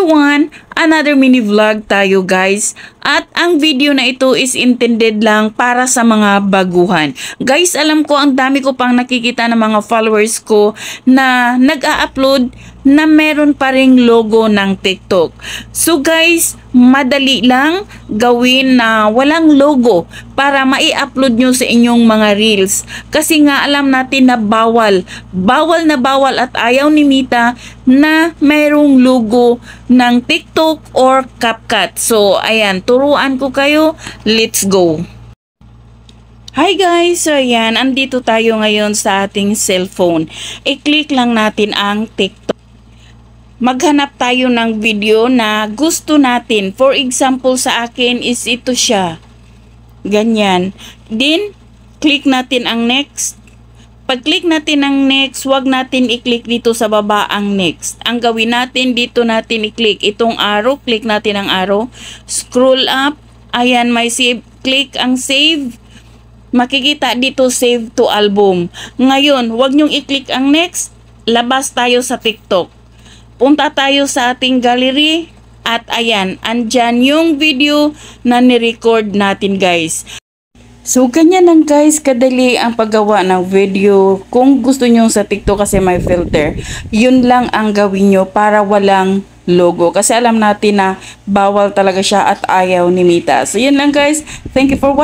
everyone! Another mini vlog tayo guys. At ang video na ito is intended lang para sa mga baguhan. Guys, alam ko ang dami ko pang nakikita ng mga followers ko na nag-a-upload na meron pa ring logo ng TikTok. So guys, madali lang gawin na walang logo para mai-upload nyo sa inyong mga reels. Kasi nga alam natin na bawal na bawal at ayaw ni Mita na mayroong logo ng TikTok or CapCut. So ayan, turuan ko kayo. Let's go! Hi guys! So ayan, andito tayo ngayon sa ating cellphone. I-click lang natin ang TikTok. Maghanap tayo ng video na gusto natin. For example, sa akin is ito siya. Ganyan. Then, click natin ang next. Pag-click natin ang next, wag natin i-click dito sa baba ang next. Ang gawin natin, dito natin i-click itong arrow. Click natin ang arrow. Scroll up. Ayan, may save. Click ang save. Makikita dito save to album. Ngayon, wag nyong i-click ang next. Labas tayo sa TikTok. Punta tayo sa ating gallery at ayan, andyan yung video na ni-record natin guys. So ganyan lang guys, kadali ang paggawa ng video. Kung gusto nyo sa TikTok kasi may filter, yun lang ang gawin nyo para walang logo. Kasi alam natin na bawal talaga siya at ayaw ni Mita. So yun lang guys, thank you for watching.